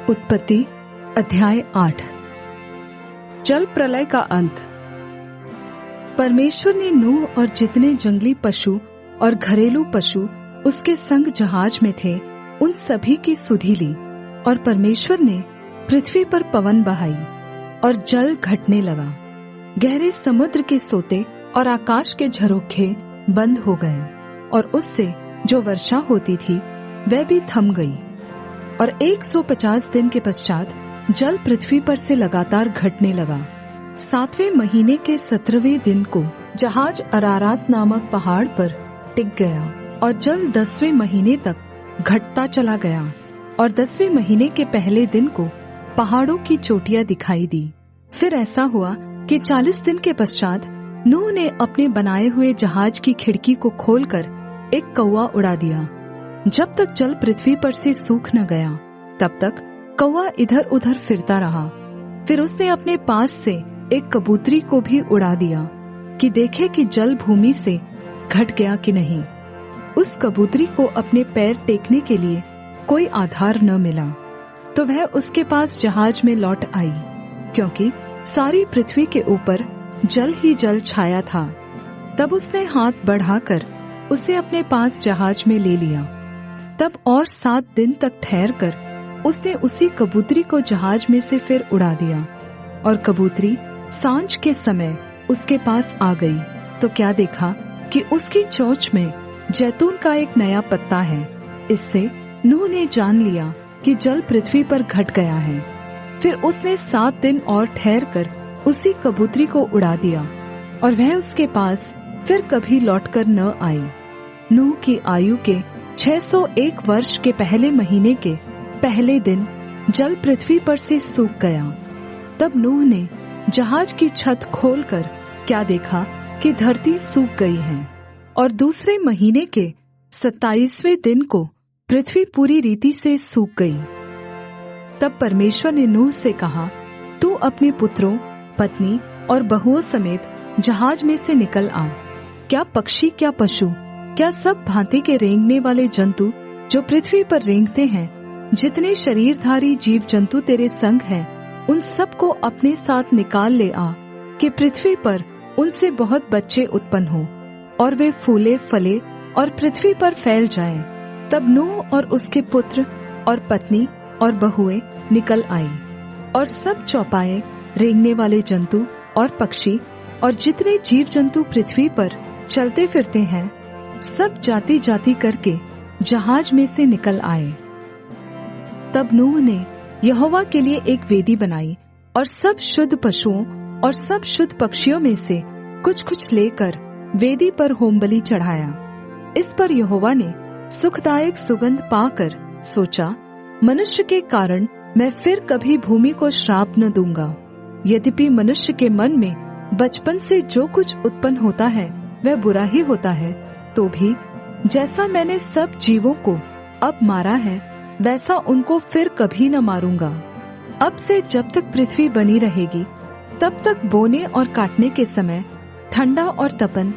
उत्पत्ति अध्याय 8। जल प्रलय का अंत। परमेश्वर ने नूह और जितने जंगली पशु और घरेलू पशु उसके संग जहाज में थे उन सभी की सुधि ली, और परमेश्वर ने पृथ्वी पर पवन बहाई और जल घटने लगा। गहरे समुद्र के सोते और आकाश के झरोखे बंद हो गए, और उससे जो वर्षा होती थी वह भी थम गई। और 150 दिन के पश्चात जल पृथ्वी पर से लगातार घटने लगा। 7वें महीने के 17वें दिन को जहाज अरारात नामक पहाड़ पर टिक गया, और जल 10वें महीने तक घटता चला गया। और 10वें महीने के पहले दिन को पहाड़ों की चोटियां दिखाई दी। फिर ऐसा हुआ कि 40 दिन के पश्चात नूह ने अपने बनाए हुए जहाज की खिड़की को खोलकर एक कौवा उड़ा दिया। जब तक जल पृथ्वी पर से सूख न गया तब तक कौवा इधर उधर फिरता रहा। फिर उसने अपने पास से एक कबूतरी को भी उड़ा दिया कि देखे कि जल भूमि से घट गया कि नहीं। उस कबूतरी को अपने पैर टेकने के लिए कोई आधार न मिला, तो वह उसके पास जहाज में लौट आई, क्योंकि सारी पृथ्वी के ऊपर जल ही जल छाया था। तब उसने हाथ बढ़ाकर उसे अपने पास जहाज में ले लिया। तब और 7 दिन तक ठहरकर उसने उसी कबूतरी को जहाज में से फिर उड़ा दिया। और कबूतरी सांझ के समय उसके पास आ गई, तो क्या देखा कि उसकी चोंच में जैतून का एक नया पत्ता है। इससे नूह ने जान लिया कि जल पृथ्वी पर घट गया है। फिर उसने 7 दिन और ठहरकर उसी कबूतरी को उड़ा दिया, और वह उसके पास फिर कभी लौटकर न आई। नूह की आयु के 601 वर्ष के पहले महीने के पहले दिन जल पृथ्वी पर से सूख गया। तब नूह ने जहाज की छत खोलकर क्या देखा कि धरती सूख गई है। और दूसरे महीने के 27वें दिन को पृथ्वी पूरी रीति से सूख गई। तब परमेश्वर ने नूह से कहा, तू अपने पुत्रों, पत्नी और बहुओं समेत जहाज में से निकल आ। क्या पक्षी, क्या पशु, क्या सब भांति के रेंगने वाले जंतु जो पृथ्वी पर रेंगते हैं, जितने शरीरधारी जीव जंतु तेरे संग हैं, उन सब को अपने साथ निकाल ले आ, कि पृथ्वी पर उनसे बहुत बच्चे उत्पन्न हों, और वे फूले फले और पृथ्वी पर फैल जाएं। तब नूह और उसके पुत्र और पत्नी और बहुएं निकल आई, और सब चौपाए, रेंगने वाले जंतु और पक्षी और जितने जीव जंतु पृथ्वी पर चलते फिरते हैं, सब जाति जाति करके जहाज में से निकल आए। तब नूह ने यहोवा के लिए एक वेदी बनाई, और सब शुद्ध पशुओं और सब शुद्ध पक्षियों में से कुछ कुछ लेकर वेदी पर होमबलि चढ़ाया। इस पर यहोवा ने सुखदायक सुगंध पाकर सोचा, मनुष्य के कारण मैं फिर कभी भूमि को श्राप न दूंगा। यद्यपि मनुष्य के मन में बचपन से जो कुछ उत्पन्न होता है वह बुरा ही होता है, तो भी जैसा मैंने सब जीवों को अब मारा है वैसा उनको फिर कभी न मारूंगा। अब से जब तक पृथ्वी बनी रहेगी तब तक बोने और काटने के समय, ठंडा और तपन,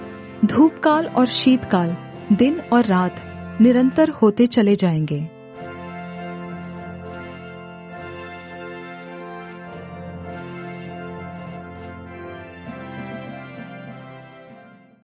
धूपकाल और शीतकाल, दिन और रात निरंतर होते चले जाएंगे।